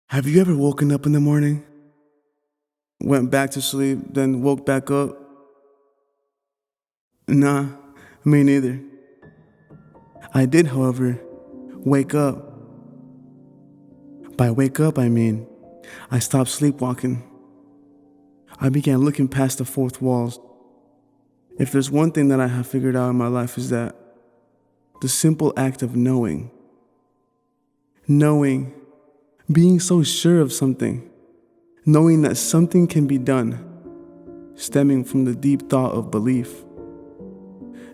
Have you ever woken up in the morning, went back to sleep, then woke back up? Nah, me neither. I did, however, wake up. By wake up, I mean I stopped sleepwalking. I began looking past the fourth walls. If there's one thing that I have figured out in my life is that the simple act of knowing, being so sure of something, knowing that something can be done, stemming from the deep thought of belief.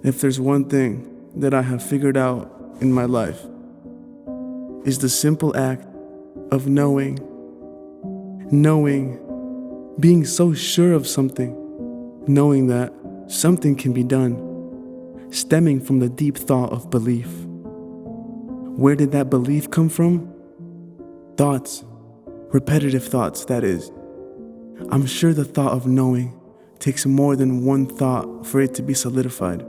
If there's one thing that I have figured out in my life, is the simple act of knowing, being so sure of something, knowing that something can be done, stemming from the deep thought of belief. Where did that belief come from? Thoughts, repetitive thoughts, that is. I'm sure the thought of knowing takes more than one thought for it to be solidified.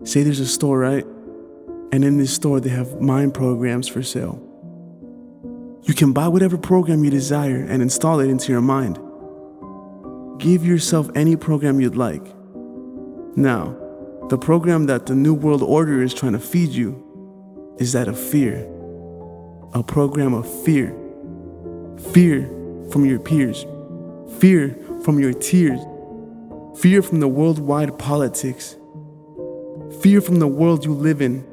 Say there's a store, right? And in this store they have mind programs for sale. You can buy whatever program you desire and install it into your mind. Give yourself any program you'd like. Now, the program that the New World Order is trying to feed you is that of fear. A program of fear. Fear from your peers. Fear from your tears. Fear from the worldwide politics. Fear from the world you live in.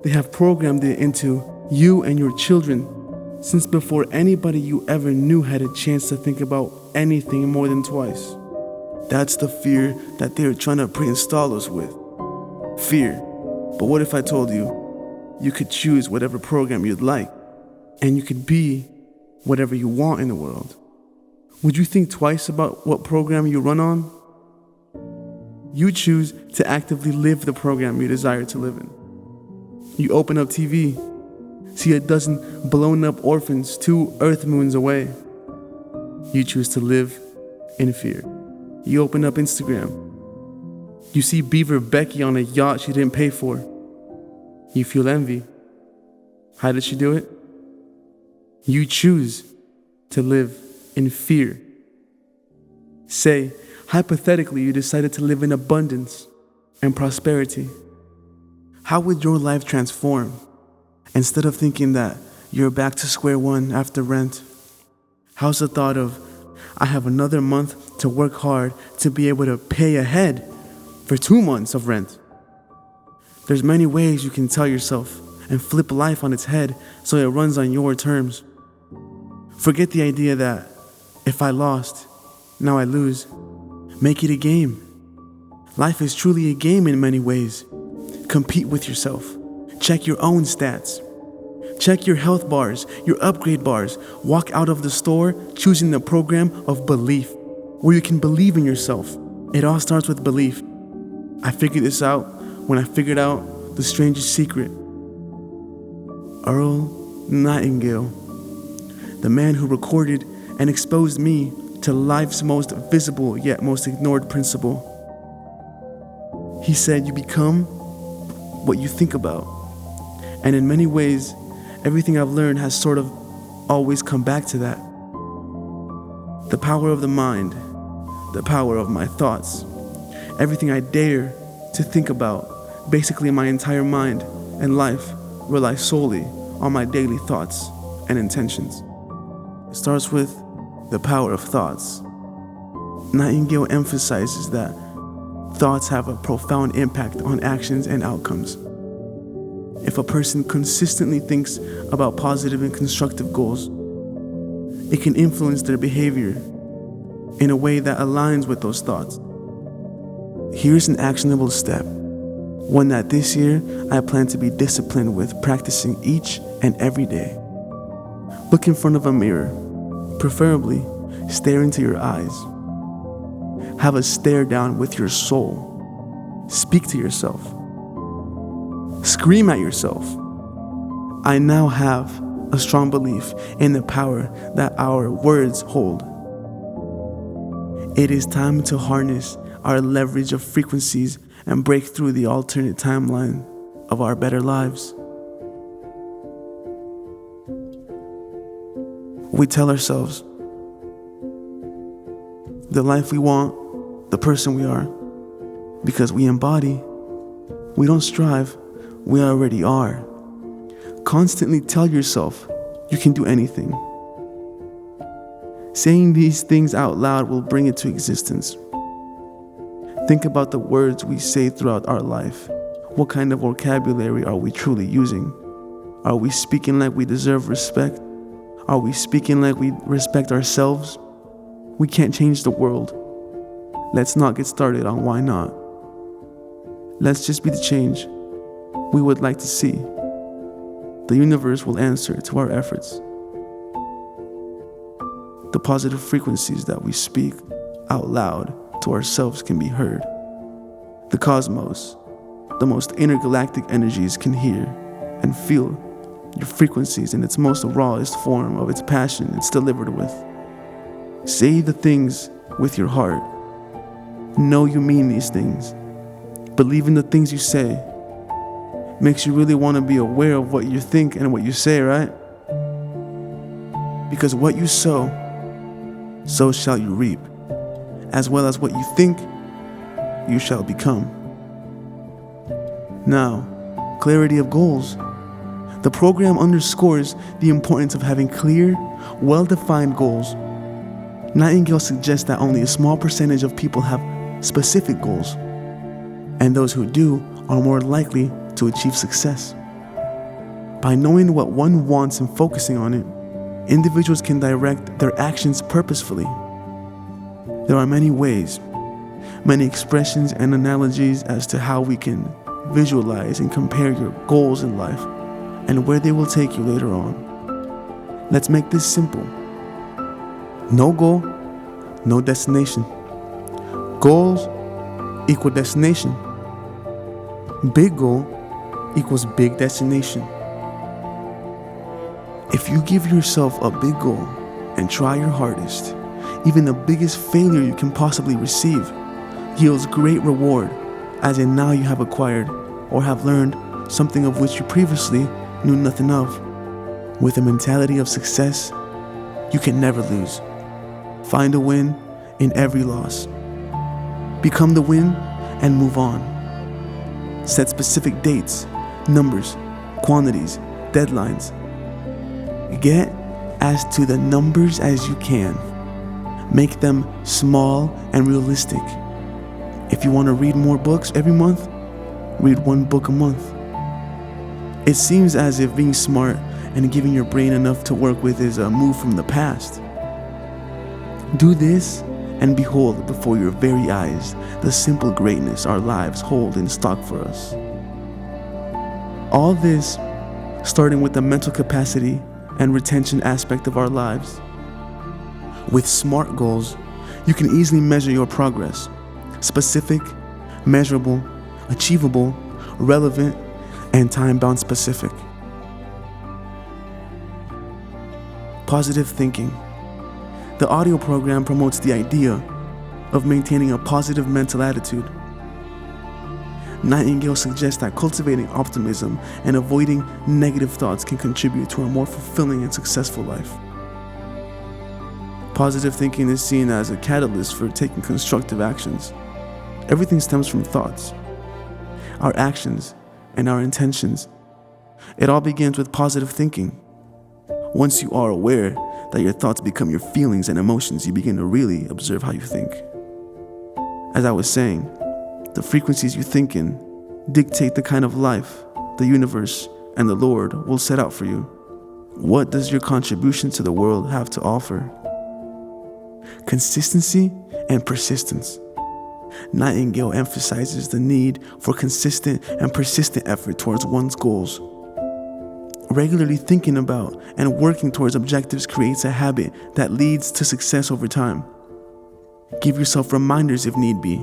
They have programmed it into you and your children since before anybody you ever knew had a chance to think about anything more than twice. That's the fear that they're trying to pre-install us with. Fear. But what if I told you, you could choose whatever program you'd like, and you could be whatever you want in the world? Would you think twice about what program you run on? You choose to actively live the program you desire to live in. You open up TV, see a dozen blown up orphans 2 Earth moons away. You choose to live in fear. You open up Instagram. You see Beaver Becky on a yacht she didn't pay for. You feel envy. How did she do it? You choose to live in fear. Say, hypothetically, you decided to live in abundance and prosperity. How would your life transform? Instead of thinking that you're back to square one after rent, how's the thought of, I have another month to work hard to be able to pay ahead for 2 months of rent? There's many ways you can tell yourself and flip life on its head so it runs on your terms. Forget the idea that if I lost, now I lose. Make it a game. Life is truly a game in many ways. Compete with yourself. Check your own stats. Check your health bars, your upgrade bars. Walk out of the store choosing the program of belief, where you can believe in yourself. It all starts with belief. I figured this out when I figured out the strangest secret. Earl Nightingale, the man who recorded and exposed me to life's most visible yet most ignored principle. He said, you become what you think about. And in many ways, everything I've learned has sort of always come back to that. The power of the mind, the power of my thoughts, everything I dare to think about, basically my entire mind and life rely solely on my daily thoughts and intentions. It starts with the power of thoughts. Nightingale emphasizes that thoughts have a profound impact on actions and outcomes. If a person consistently thinks about positive and constructive goals, it can influence their behavior in a way that aligns with those thoughts. Here's an actionable step, one that this year I plan to be disciplined with, practicing each and every day. Look in front of a mirror, preferably stare into your eyes. Have a stare down with your soul. Speak to yourself. Scream at yourself. I now have a strong belief in the power that our words hold. It is time to harness our leverage of frequencies and break through the alternate timeline of our better lives. We tell ourselves the life we want, the person we are, because we embody. We don't strive, we already are. Constantly tell yourself you can do anything. Saying these things out loud will bring it to existence. Think about the words we say throughout our life. What kind of vocabulary are we truly using? Are we speaking like we deserve respect? Are we speaking like we respect ourselves? We can't change the world. Let's not get started on why not. Let's just be the change we would like to see. The universe will answer to our efforts. The positive frequencies that we speak out loud to ourselves can be heard. The cosmos, the most intergalactic energies can hear and feel your frequencies in its most rawest form of its passion it's delivered with. Say the things with your heart. Know you mean these things. Believe in the things you say. Makes you really want to be aware of what you think and what you say, right? Because what you sow, so shall you reap, as well as what you think, you shall become. Now, clarity of goals. The program underscores the importance of having clear, well-defined goals. Nightingale suggests that only a small percentage of people have specific goals, and those who do are more likely to achieve success. By knowing what one wants and focusing on it, individuals can direct their actions purposefully. There are many ways, many expressions and analogies as to how we can visualize and compare your goals in life and where they will take you later on. Let's make this simple. No goal, no destination. Goals equal destination. Big goal equals big destination. If you give yourself a big goal and try your hardest, even the biggest failure you can possibly receive yields great reward, as in now you have acquired or have learned something of which you previously knew nothing of. With a mentality of success, you can never lose. Find a win in every loss. Become the win and move on. Set specific dates, numbers, quantities, deadlines. Get as to the numbers as you can. Make them small and realistic. If you want to read more books every month, read one book a month. It seems as if being smart and giving your brain enough to work with is a move from the past. Do this and behold before your very eyes the simple greatness our lives hold in stock for us. All this starting with the mental capacity and retention aspect of our lives. With SMART goals, you can easily measure your progress. Specific, measurable, achievable, relevant, and time-bound specific. Positive thinking. The audio program promotes the idea of maintaining a positive mental attitude. Nightingale suggests that cultivating optimism and avoiding negative thoughts can contribute to a more fulfilling and successful life. Positive thinking is seen as a catalyst for taking constructive actions. Everything stems from thoughts, our actions, and our intentions. It all begins with positive thinking. Once you are aware that your thoughts become your feelings and emotions, you begin to really observe how you think. As I was saying, the frequencies you think in dictate the kind of life the universe and the Lord will set out for you. What does your contribution to the world have to offer? Consistency and persistence. Nightingale emphasizes the need for consistent and persistent effort towards one's goals. Regularly thinking about and working towards objectives creates a habit that leads to success over time. Give yourself reminders if need be,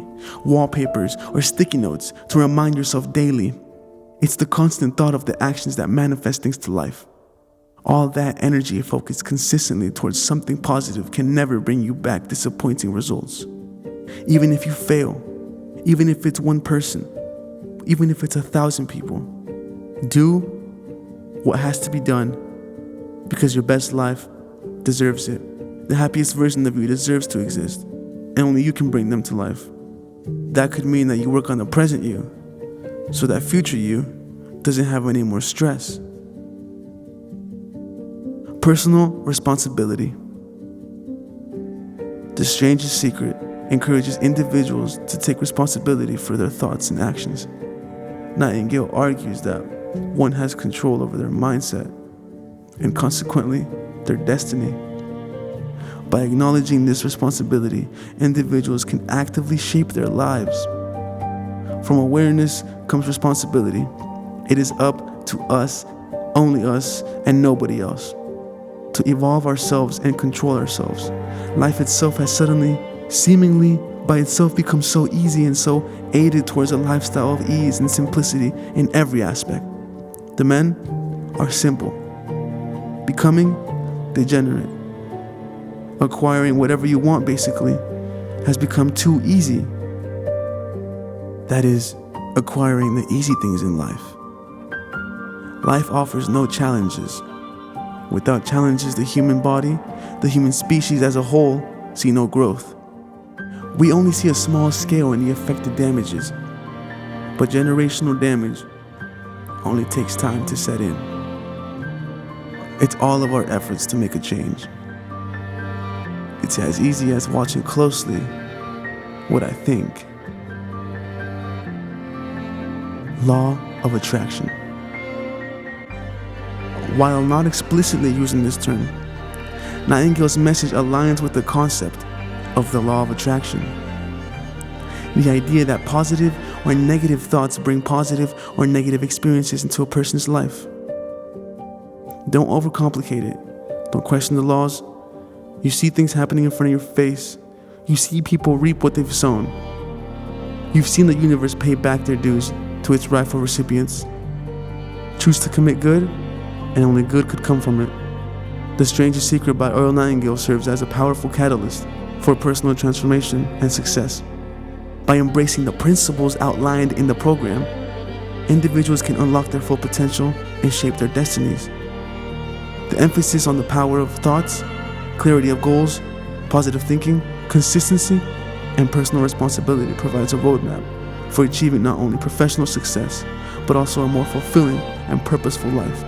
wallpapers or sticky notes to remind yourself daily. It's the constant thought of the actions that manifest things to life. All that energy focused consistently towards something positive can never bring you back disappointing results. Even if you fail, even if it's one person, even if it's 1,000 people, do what has to be done because your best life deserves it. The happiest version of you deserves to exist, and only you can bring them to life. That could mean that you work on the present you, so that future you doesn't have any more stress. Personal responsibility. The Strangest Secret encourages individuals to take responsibility for their thoughts and actions. Nightingale argues that one has control over their mindset and consequently their destiny. By acknowledging this responsibility, individuals can actively shape their lives. From awareness comes responsibility. It is up to us, only us, and nobody else, to evolve ourselves and control ourselves. Life itself has suddenly, seemingly by itself, become so easy and so aided towards a lifestyle of ease and simplicity in every aspect. The men are simple, becoming degenerate. Acquiring whatever you want basically has become too easy. That is, acquiring the easy things in life. Life offers no challenges. Without challenges, the human body, the human species as a whole, see no growth. We only see a small scale in the effect it damages, but generational damage only takes time to set in. It's all of our efforts to make a change. It's as easy as watching closely what I think. Law of attraction. While not explicitly using this term, Nightingale's message aligns with the concept of the law of attraction. The idea that positive or negative thoughts bring positive or negative experiences into a person's life. Don't overcomplicate it. Don't question the laws. You see things happening in front of your face. You see people reap what they've sown. You've seen the universe pay back their dues to its rightful recipients. Choose to commit good, and only good could come from it. The Strangest Secret by Earl Nightingale serves as a powerful catalyst for personal transformation and success. By embracing the principles outlined in the program, individuals can unlock their full potential and shape their destinies. The emphasis on the power of thoughts, clarity of goals, positive thinking, consistency, and personal responsibility provides a roadmap for achieving not only professional success, but also a more fulfilling and purposeful life.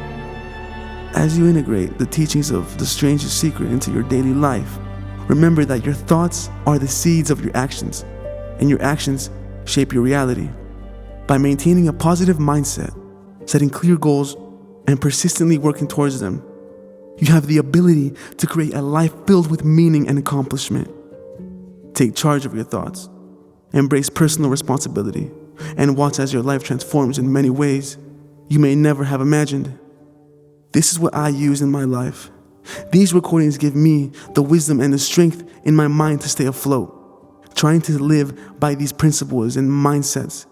As you integrate the teachings of the Strangest Secret into your daily life, remember that your thoughts are the seeds of your actions, and your actions shape your reality. By maintaining a positive mindset, setting clear goals, and persistently working towards them, you have the ability to create a life filled with meaning and accomplishment. Take charge of your thoughts, embrace personal responsibility, and watch as your life transforms in many ways you may never have imagined. This is what I use in my life. These recordings give me the wisdom and the strength in my mind to stay afloat, trying to live by these principles and mindsets.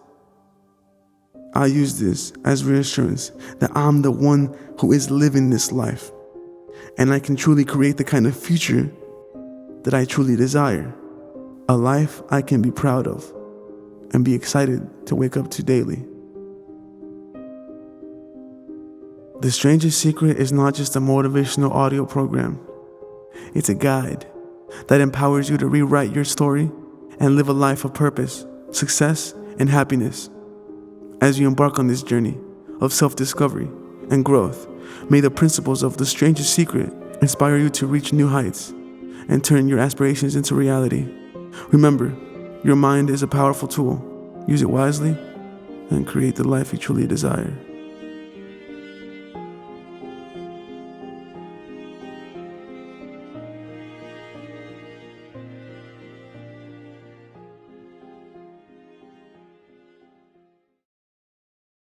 I use this as reassurance that I'm the one who is living this life, and I can truly create the kind of future that I truly desire, a life I can be proud of and be excited to wake up to daily. The Strangest Secret is not just a motivational audio program. It's a guide that empowers you to rewrite your story and live a life of purpose, success, and happiness. As you embark on this journey of self-discovery and growth, may the principles of the Strangest Secret inspire you to reach new heights and turn your aspirations into reality. Remember, your mind is a powerful tool. Use it wisely and create the life you truly desire.